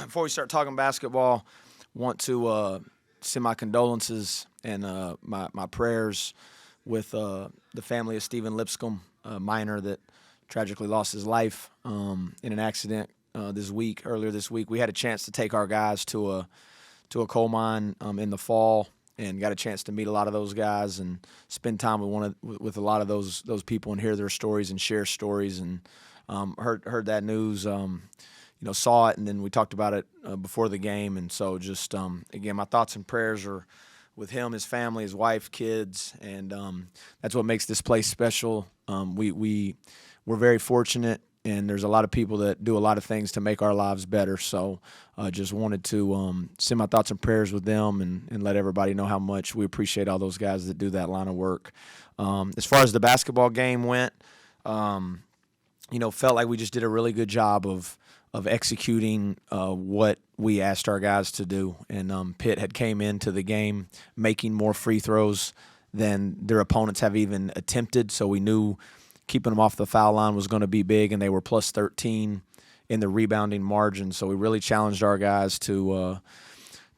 before we start talking basketball, want to send my condolences and my prayers with the family of Stephen Lipscomb, a minor that tragically lost his life in an accident earlier this week. We had a chance to take our guys to a coal mine in the fall and got a chance to meet a lot of those guys and spend time with a lot of those people and hear their stories and share stories, and heard that news, saw it, and then we talked about it before the game. And so just, again, my thoughts and prayers are with him, his family, his wife, kids, and that's what makes this place special. We're very fortunate, and there's a lot of people that do a lot of things to make our lives better. So just wanted to send my thoughts and prayers with them and let everybody know how much we appreciate all those guys that do that line of work. As far as the basketball game went, felt like we just did a really good job of executing what we asked our guys to do. And Pitt had came into the game making more free throws than their opponents have even attempted, so we knew keeping them off the foul line was going to be big, and they were plus 13 in the rebounding margin. So we really challenged our guys to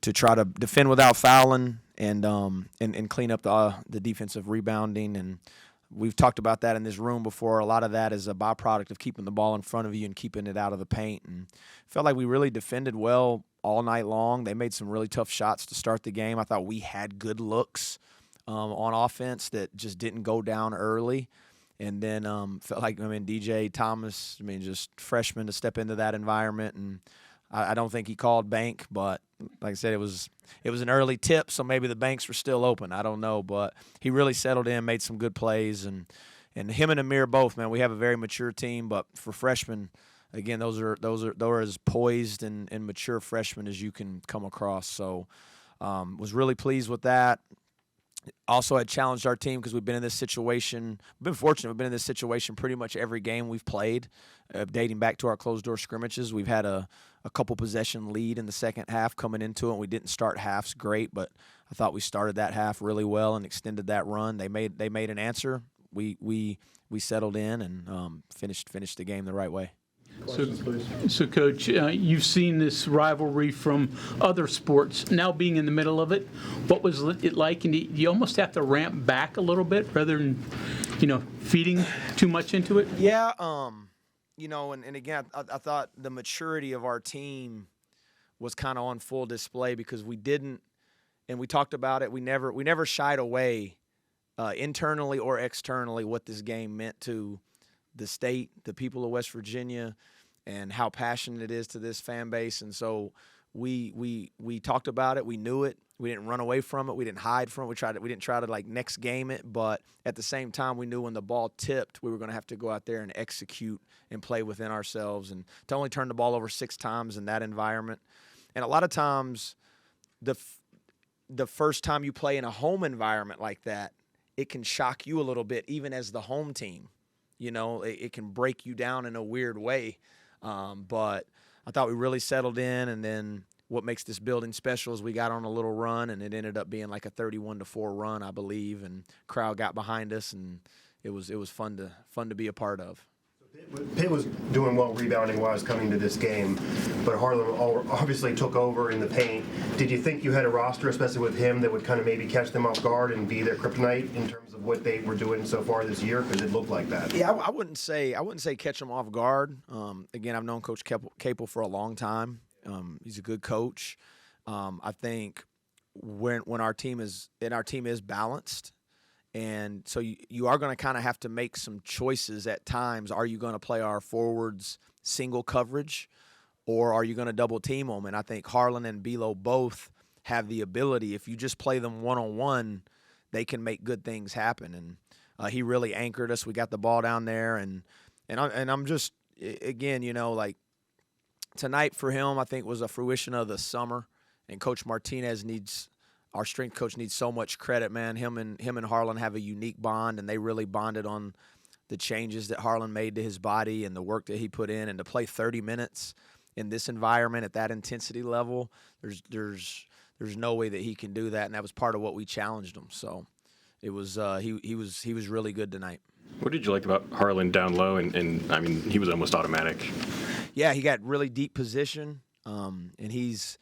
try to defend without fouling and clean up the defensive rebounding. And we've talked about that in this room before. A lot of that is a byproduct of keeping the ball in front of you and keeping it out of the paint. And felt like we really defended well all night long. They made some really tough shots to start the game. I thought we had good looks on offense that just didn't go down early. And then felt like, DJ Thomas, just freshman to step into that environment. And I don't think he called bank, but like I said, it was an early tip, so maybe the banks were still open. I don't know, but he really settled in, made some good plays, and him and Amir both, man. We have a very mature team, but for freshmen, again, those are as poised and mature freshmen as you can come across. So was really pleased with that. Also had challenged our team because we've been in this situation. We've been fortunate. We've been in this situation pretty much every game we've played, dating back to our closed-door scrimmages. We've had a couple possession lead in the second half coming into it. We didn't start halves great, but I thought we started that half really well and extended that run. They made an answer. We settled in and finished the game the right way. So, Coach, you've seen this rivalry from other sports. Now being in the middle of it, what was it like? And do you almost have to ramp back a little bit rather than, feeding too much into it? Yeah, and again, I thought the maturity of our team was kind of on full display because we didn't, and we talked about it. We never shied away internally or externally what this game meant to the state, the people of West Virginia, and how passionate it is to this fan base. And so we talked about it. We knew it. We didn't run away from it. We didn't hide from it. We didn't try to next game it. But at the same time, we knew when the ball tipped, we were going to have to go out there and execute and play within ourselves. And to only turn the ball over 6 times in that environment, and a lot of times, the first time you play in a home environment like that, it can shock you a little bit, even as the home team. It can break you down in a weird way. But I thought we really settled in, and then what makes this building special is we got on a little run, and it ended up being like a 31-4 run, I believe, and crowd got behind us, and it was fun to be a part of. Pitt was doing well rebounding-wise coming to this game, but Harlon obviously took over in the paint. Did you think you had a roster, especially with him, that would kind of maybe catch them off guard and be their kryptonite in terms of what they were doing so far this year? Because it looked like that. Yeah, I wouldn't say catch them off guard. Again, I've known Coach Capel for a long time. He's a good coach. I think when our team is balanced. And so you are going to kind of have to make some choices at times. Are you going to play our forwards single coverage, or are you going to double team them? And I think Harlon and Bilo both have the ability. If you just play them one-on-one, they can make good things happen. And he really anchored us. We got the ball down there, and I'm just, again, tonight for him, I think was a fruition of the summer. And Coach Martinez our strength coach needs so much credit, man. Him and Harlon have a unique bond, and they really bonded on the changes that Harlon made to his body and the work that he put in. And to play 30 minutes in this environment at that intensity level, there's no way that he can do that, and that was part of what we challenged him. So it was he was really good tonight. What did you like about Harlon down low? And he was almost automatic. Yeah, he got really deep position. And he's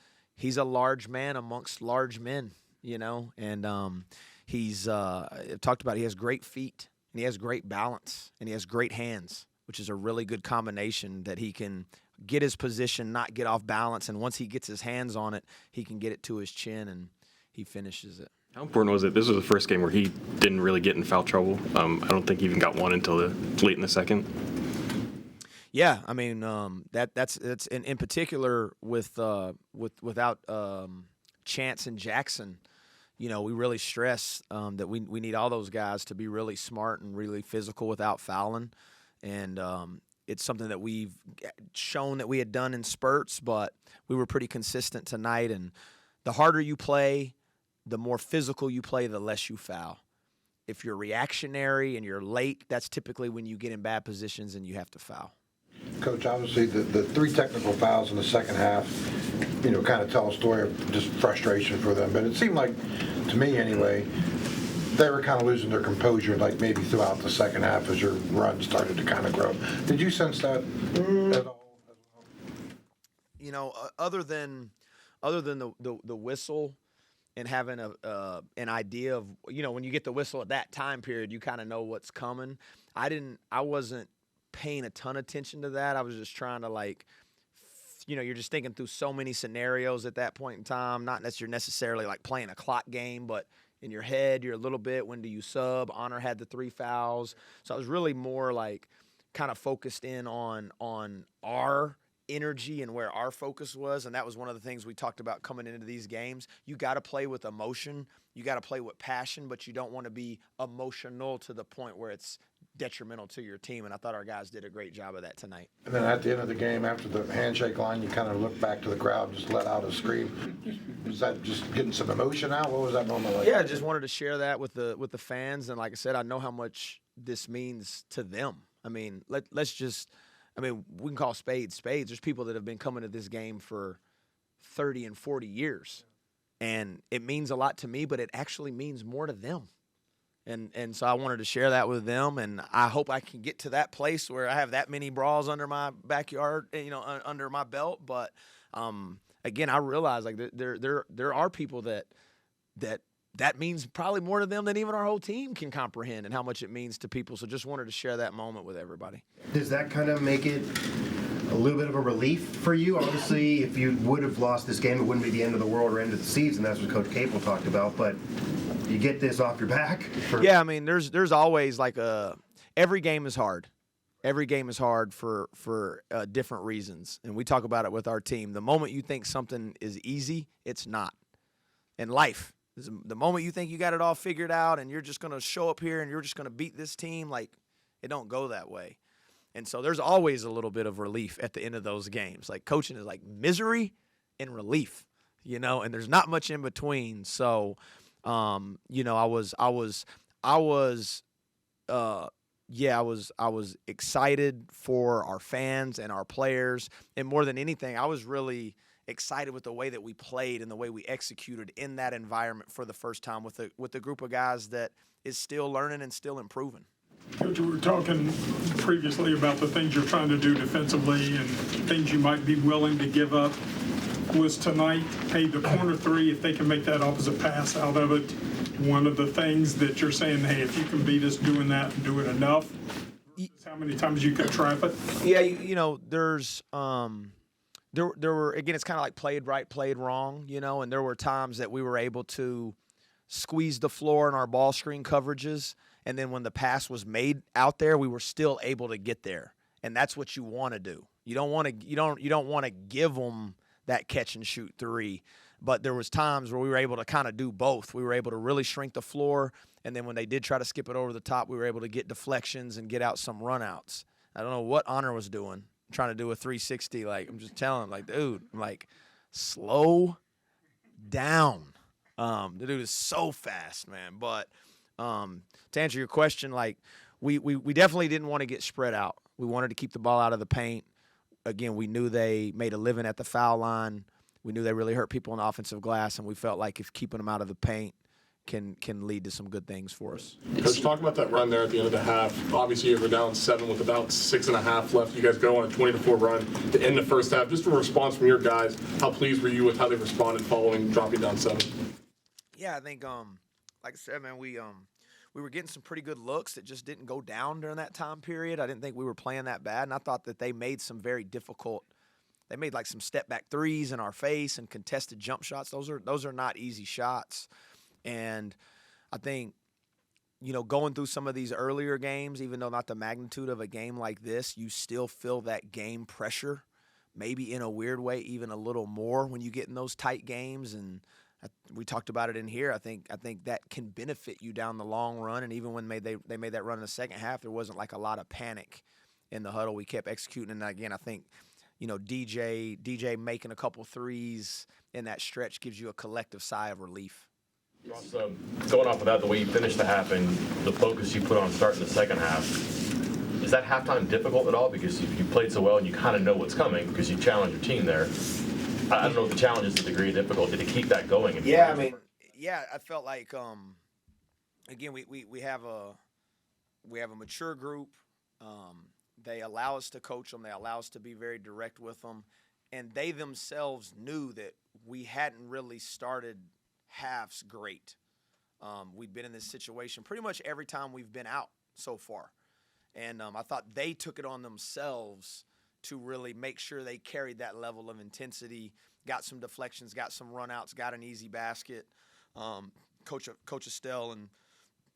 a large man amongst large men, you know, and he's talked about he has great feet and he has great balance and he has great hands, which is a really good combination that he can get his position, not get off balance, and once he gets his hands on it, he can get it to his chin and he finishes it. How important was it? This was the first game where he didn't really get in foul trouble. I don't think he even got one until late in the second. Yeah, I mean that's in particular without Chance and Jackson. You know, we really stress that we need all those guys to be really smart and really physical without fouling, and it's something that we've shown that we had done in spurts, but we were pretty consistent tonight. And the harder you play, the more physical you play, the less you foul. If you're reactionary and you're late, that's typically when you get in bad positions and you have to foul. Coach, obviously the 3 technical fouls in the second half, you know, kind of tell a story of just frustration for them. But it seemed like, to me anyway, they were kind of losing their composure, like maybe throughout the second half as your run started to kind of grow. Did you sense that at all? You know, other than the whistle and having an idea of, you know, when you get the whistle at that time period, you kind of know what's coming. I wasn't paying a ton of attention to that. I was just trying to, like, you know, you're just thinking through so many scenarios at that point in time. Not that you're necessarily like playing a clock game, but in your head, you're a little bit, when do you sub? Honor had the 3 fouls. So I was really more like kind of focused in on our energy and where our focus was. And that was one of the things we talked about coming into these games. You got to play with emotion. You got to play with passion, but you don't want to be emotional to the point where it's detrimental to your team. And I thought our guys did a great job of that tonight. And then at the end of the game, after the handshake line, you kind of looked back to the crowd, just let out a scream. Was that just getting some emotion out? What was that moment like? Yeah, I just wanted to share that with the fans. And like I said, I know how much this means to them. I mean, let's just, I mean, we can call spades spades. There's people that have been coming to this game for 30 and 40 years. And it means a lot to me, but it actually means more to them. And so I wanted to share that with them, and I hope I can get to that place where I have that many brawls under my backyard, you know, under my belt. But again, I realize like there are people that means probably more to them than even our whole team can comprehend, and how much it means to people. So just wanted to share that moment with everybody. Does that kind of make it a little bit of a relief for you? Obviously, if you would have lost this game, it wouldn't be the end of the world or end of the season. That's what Coach Capel talked about. But you get this off your back. Yeah, I mean, there's always like every game is hard. Every game is hard for different reasons, and we talk about it with our team. The moment you think something is easy, it's not. In life, the moment you think you got it all figured out and you're just going to show up here and you're just going to beat this team, like, it don't go that way. And so there's always a little bit of relief at the end of those games. Like, coaching is like misery and relief, you know, and there's not much in between. So, you know, I was excited for our fans and our players. And more than anything, I was really excited with the way that we played and the way we executed in that environment for the first time with a group of guys that is still learning and still improving. Coach, we were talking previously about the things you're trying to do defensively and things you might be willing to give up. Was tonight, hey, the corner 3, if they can make that opposite pass out of it, one of the things that you're saying, hey, if you can beat us doing that and do it enough, how many times you could trap it? Yeah, you know, there's there were, again, it's kind of like played right, played wrong, you know, and there were times that we were able to squeeze the floor in our ball screen coverages, and then when the pass was made out there, we were still able to get there, and that's what you want to do. You don't want to give them that catch and shoot 3, but there was times where we were able to kind of do both. We were able to really shrink the floor, and then when they did try to skip it over the top, we were able to get deflections and get out some runouts. I don't know what Honor was doing, trying to do a 360. Like, I'm just telling him, like, dude, I'm like, slow down. The dude is so fast, man. But to answer your question, like, we definitely didn't want to get spread out. We wanted to keep the ball out of the paint. Again, we knew they made a living at the foul line. We knew they really hurt people on the offensive glass, and we felt like if keeping them out of the paint can lead to some good things for us. Coach, talk about that run there at the end of the half. Obviously, you were down 7 with about 6.5 left. You guys go on a 20-4 run to end the first half. Just a response from your guys. How pleased were you with how they responded following dropping down 7? Yeah, I think, like I said, man, we were getting some pretty good looks that just didn't go down during that time period. I didn't think we were playing that bad, and I thought that they made some very difficult. They made like some step back threes in our face and contested jump shots. Those are not easy shots. And I think, going through some of these earlier games, even though not the magnitude of a game like this, you still feel that game pressure, maybe in a weird way, even a little more when you get in those tight games. And we talked about it in here. I think that can benefit you down the long run. And even when they made that run in the second half, there wasn't like a lot of panic in the huddle. We kept executing. And again, I think, DJ making a couple threes in that stretch gives you a collective sigh of relief. Ross, going off of that, the way you finished the half and the focus you put on starting the second half, is that halftime difficult at all? Because you played so well and you kind of know what's coming because you challenged your team there. I don't know if the challenge is the degree of difficulty to keep that going. I felt like, again, we have a mature group. They allow us to coach them. They allow us to be very direct with them. And they themselves knew that we hadn't really started halves great. We'd been in this situation pretty much every time we've been out so far. And I thought they took it on themselves to really make sure they carried that level of intensity, got some deflections, got some runouts, got an easy basket. Coach Estelle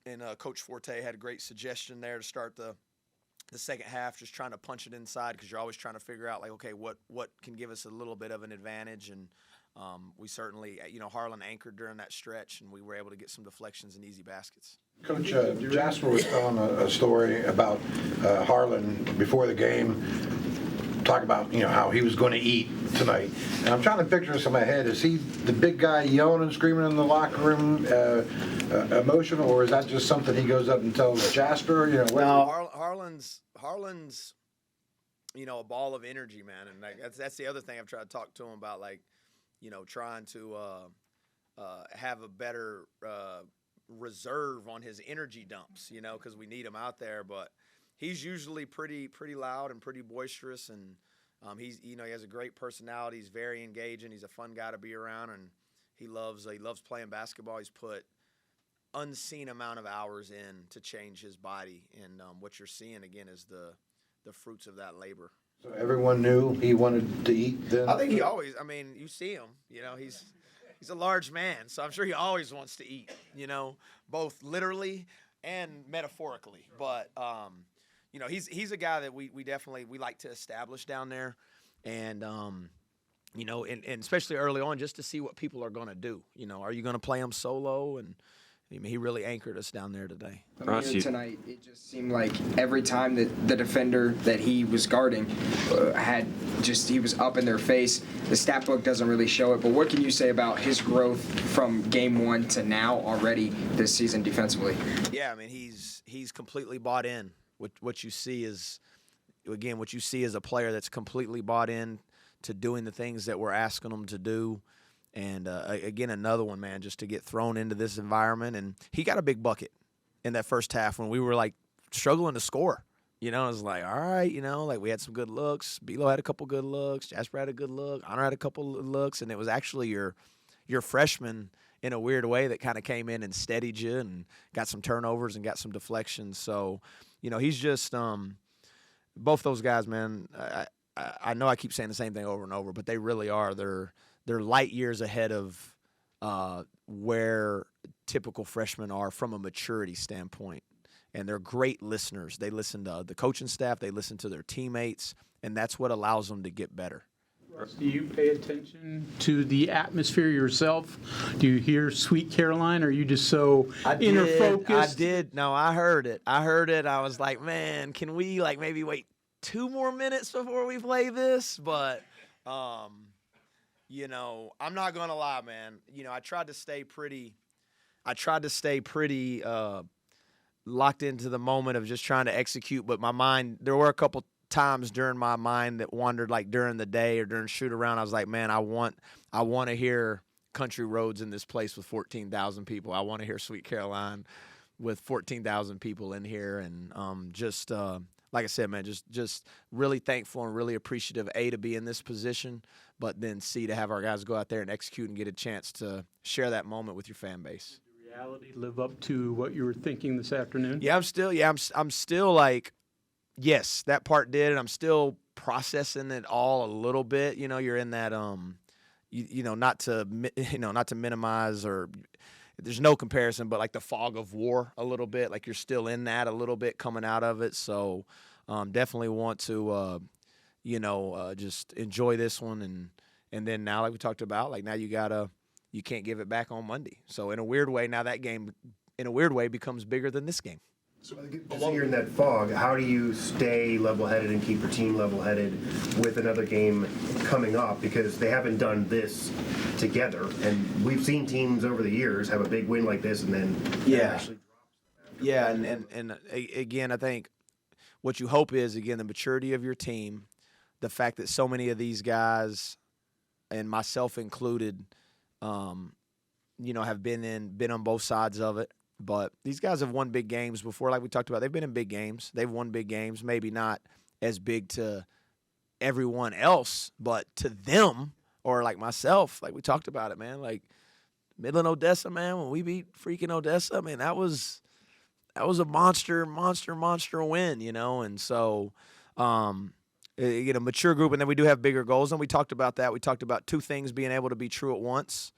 and Coach Forte had a great suggestion there to start the second half, just trying to punch it inside because you're always trying to figure out, like, okay, what can give us a little bit of an advantage. And we certainly, Harlon anchored during that stretch, and we were able to get some deflections and easy baskets. Coach, Jasper was telling a story about Harlon before the game, talk about, how he was going to eat tonight. And I'm trying to picture this in my head. Is he the big guy yelling and screaming in the locker room, emotional, or is that just something he goes up and tells Jasper? No, Harlan's a ball of energy, man. And like that's the other thing I've tried to talk to him about, like, trying to have a better reserve on his energy dumps, because we need him out there. But he's usually pretty loud and pretty boisterous, and he has a great personality. He's very engaging. He's a fun guy to be around, and he loves playing basketball. He's put unseen amount of hours in to change his body, and what you're seeing again is the fruits of that labor. So everyone knew he wanted to eat then? I think he always, you see him, he's a large man, so I'm sure he always wants to eat, both literally and metaphorically. But he's a guy that we definitely like to establish down there, and and especially early on, just to see what people are going to do. Are you going to play him solo? And he really anchored us down there today. Tonight, it just seemed like every time that the defender that he was guarding he was up in their face. The stat book doesn't really show it, but what can you say about his growth from game one to now already this season defensively? Yeah, he's completely bought in. What you see is a player that's completely bought in to doing the things that we're asking him to do. And, again, another one, man, just to get thrown into this environment. And he got a big bucket in that first half when we were, like, struggling to score. It was like, all right, we had some good looks. Bilo had a couple good looks. Jasper had a good look. Honor had a couple of looks. And it was actually your freshman, in a weird way, that kind of came in and steadied you and got some turnovers and got some deflections. So, he's just both those guys, man, I know I keep saying the same thing over and over, but they really are. They're light years ahead of where typical freshmen are from a maturity standpoint. And they're great listeners. They listen to the coaching staff. They listen to their teammates. And that's what allows them to get better. Russ, do you pay attention to the atmosphere yourself? Do you hear Sweet Caroline, or are you just so inner focused? I did. No, I heard it. I was like, man, can we maybe wait 2 more minutes before we play this? But I'm not gonna lie, man. I tried to stay pretty locked into the moment of just trying to execute. But my mind, there were a couple times during my mind that wandered, like during the day or during shoot around. I was like, man, I want to hear country roads in this place with 14,000 people. I want to hear Sweet Caroline with 14,000 people in here, and like I said, man, just really thankful and really appreciative, A, to be in this position, but then C, to have our guys go out there and execute and get a chance to share that moment with your fan base. Did reality live up to what you were thinking this afternoon? Yeah, I'm still like, yes, that part did, and I'm still processing it all a little bit. You know, you're in that not to minimize, or there's no comparison, but like the fog of war a little bit. Like you're still in that a little bit coming out of it. So definitely want to just enjoy this one, and then now, like we talked about, like now you can't give it back on Monday. So in a weird way, now that game in a weird way becomes bigger than this game. So you're in that fog. How do you stay level-headed and keep your team level-headed with another game coming up? Because they haven't done this together, and we've seen teams over the years have a big win like this and then actually drop. Yeah, and again, I think what you hope is, again, the maturity of your team, the fact that so many of these guys, and myself included, have been on both sides of it. But these guys have won big games before, like we talked about. They've been in big games. They've won big games, maybe not as big to everyone else, but to them, or like myself, like we talked about it, man. Like Midland, Odessa, man, when we beat freaking Odessa, man, that was a monster win, And so, mature group, and then we do have bigger goals, and we talked about that. We talked about two things being able to be true at once.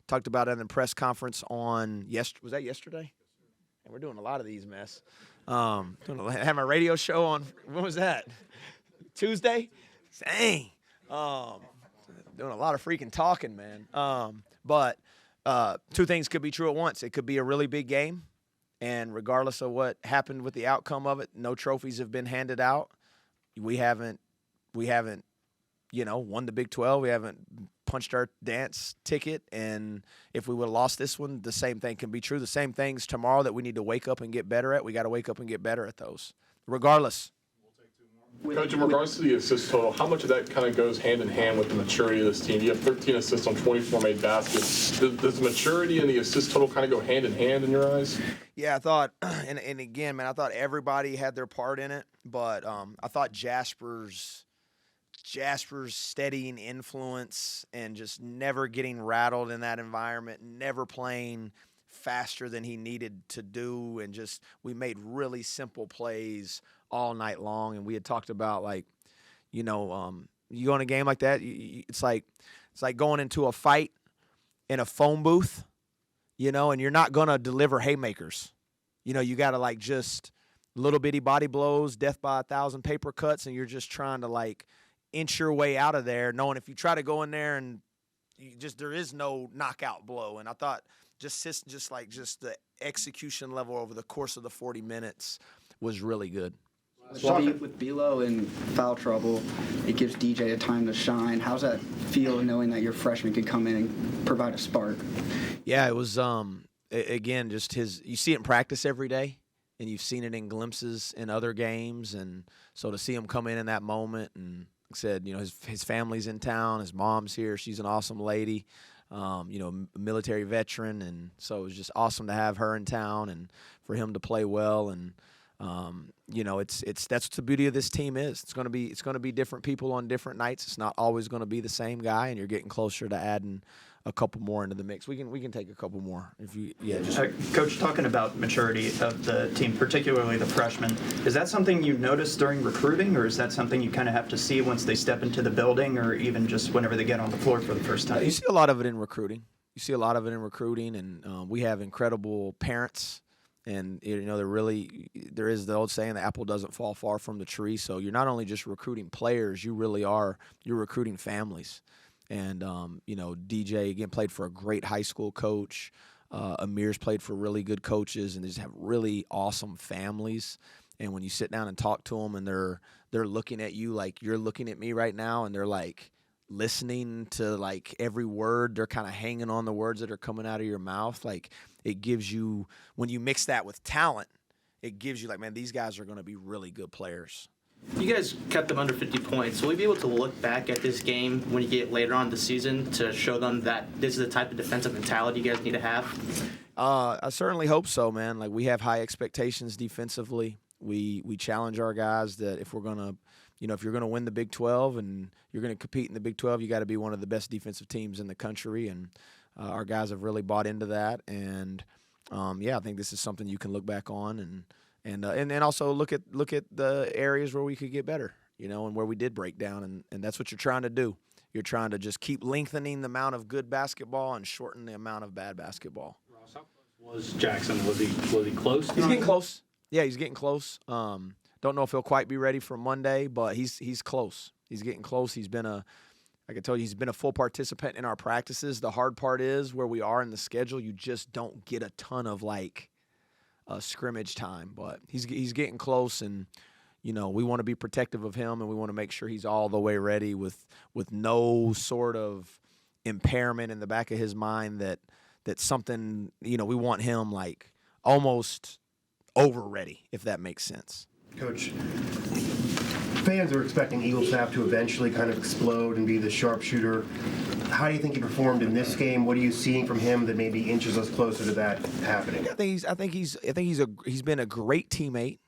Talked about it in the press conference on was that yesterday? And we're doing a lot of these, mess. Had my radio show on, when was that? Tuesday? Dang. Doing a lot of freaking talking, man. But two things could be true at once. It could be a really big game, and regardless of what happened with the outcome of it, no trophies have been handed out. We haven't won the Big 12. We haven't punched our dance ticket, and if we would have lost this one, the same thing can be true. The same things tomorrow that we need to wake up and get better at, we got to wake up and get better at those, regardless. Coach, in regards to the assist total, how much of that kind of goes hand in hand with the maturity of this team? You have 13 assists on 24 made baskets. Does the maturity and the assist total kind of go hand in hand in your eyes? Yeah, I thought, and again, man, I thought everybody had their part in it, but I thought Jasper's steadying influence and just never getting rattled in that environment, never playing faster than he needed to do, and just we made really simple plays all night long. And we had talked about, like, you go in a game like that, it's like going into a fight in a phone booth, and you're not going to deliver haymakers. You got to like just little bitty body blows, death by 1,000 paper cuts, and you're just trying to like inch your way out of there, knowing if you try to go in there and there is no knockout blow. And I thought just the execution level over the course of the 40 minutes was really good. With Bilo in foul trouble, it gives DJ a time to shine. How's that feel, knowing that your freshman could come in and provide a spark? Yeah, it was again just you see it in practice every day, and you've seen it in glimpses in other games, and so to see him come in that moment, and like I said, his family's in town, his mom's here, she's an awesome lady, military veteran, and so it was just awesome to have her in town and for him to play well. And that's what the beauty of this team is. It's going to be different people on different nights. It's not always going to be the same guy, and you're getting closer to adding a couple more into the mix. We can take a couple more if you Coach, talking about maturity of the team, particularly the freshmen, is that something you notice during recruiting, or is that something you kind of have to see once they step into the building, or even just whenever they get on the floor for the first time? You see a lot of it in recruiting. And we have incredible parents. And there is the old saying, the apple doesn't fall far from the tree. So you're not only just recruiting players, you're recruiting families. And DJ again played for a great high school coach. Amir's played for really good coaches, and they just have really awesome families. And when you sit down and talk to them, and they're looking at you like you're looking at me right now, and they're like listening to like every word, they're kind of hanging on the words that are coming out of your mouth. Like, it gives you, when you mix that with talent, it gives you like, man, these guys are going to be really good players. You guys kept them under 50 points. Will we be able to look back at this game when you get later on in the season to show them that this is the type of defensive mentality you guys need to have? I certainly hope so, man. Like, we have high expectations defensively. We challenge our guys that if we're gonna, if you're gonna win the Big 12 and you're gonna compete in the Big 12, you got to be one of the best defensive teams in the country. And our guys have really bought into that. And I think this is something you can look back on and also look at the areas where we could get better, and where we did break down. And that's what you're trying to do. You're trying to just keep lengthening the amount of good basketball and shorten the amount of bad basketball. Ross, how close was Jackson? Was he close? He's getting close. Yeah, he's getting close. Don't know if he'll quite be ready for Monday, but he's close. He's getting close. I can tell you, he's been a full participant in our practices. The hard part is where we are in the schedule, you just don't get a ton of scrimmage time, but he's getting close, and we want to be protective of him, and we want to make sure he's all the way ready with no sort of impairment in the back of his mind that something, we want him almost over ready, if that makes sense. Coach, fans are expecting Eagle staff to eventually kind of explode and be the sharpshooter. How do you think he performed in this game? What are you seeing from him that maybe inches us closer to that happening? I think he's been a great teammate.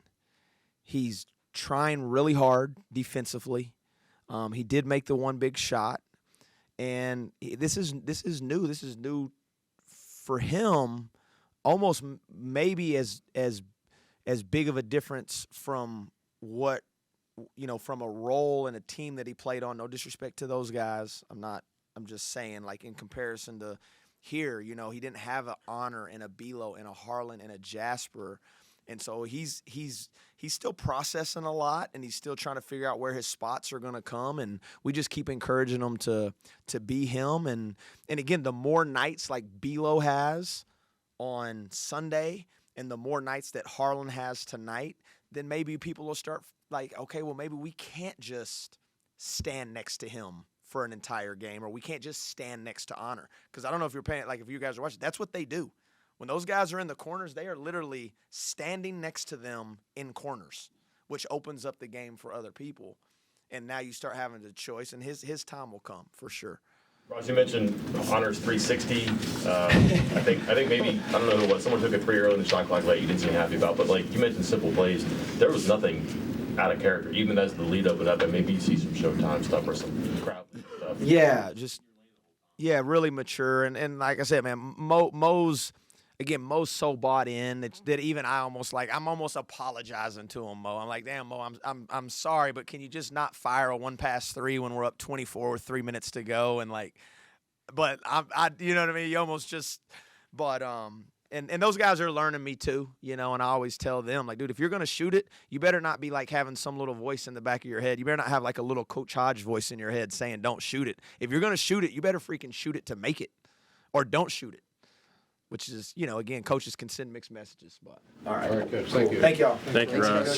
He's trying really hard defensively. He did make the one big shot, and this is new. This is new for him. Almost maybe as big of a difference from what from a role in a team that he played on. No disrespect to those guys. I'm just saying, in comparison to here, he didn't have an Honor and a Belo and a Harlon and a Jasper. And so he's still processing a lot, and he's still trying to figure out where his spots are going to come. And we just keep encouraging him to be him. And again, the more nights like Belo has on Sunday and the more nights that Harlon has tonight, then maybe people will start okay, well, maybe we can't just stand next to him for an entire game, or we can't just stand next to Honor. Because I don't know if you're paying, if you guys are watching, that's what they do. When those guys are in the corners, they are literally standing next to them in corners, which opens up the game for other people. And now you start having the choice, and his time will come for sure. Ross, you mentioned Honor's 360. I think maybe, I don't know who it was, someone took a 3 early in the shot clock late you didn't seem happy about, but you mentioned simple plays. There was nothing out of character, even as the lead up with that, but maybe you see some Showtime stuff or some crowd stuff. Yeah, really mature. And like I said, man, Mo's so bought in that even I'm almost apologizing to him, Mo. I'm like, damn, Mo, I'm sorry, but can you just not fire a 1-pass-3 when we're up 24 with 3 minutes to go? And but I you know what I mean? You almost just, but and those guys are learning me too, and I always tell them, dude, if you're gonna shoot it, you better not be having some little voice in the back of your head. You better not have a little Coach Hodge voice in your head saying don't shoot it. If you're gonna shoot it, you better freaking shoot it to make it, or don't shoot it. Which is, again, coaches can send mixed messages. But all right, good. Thank you. Thank y'all. Thank you, Ross.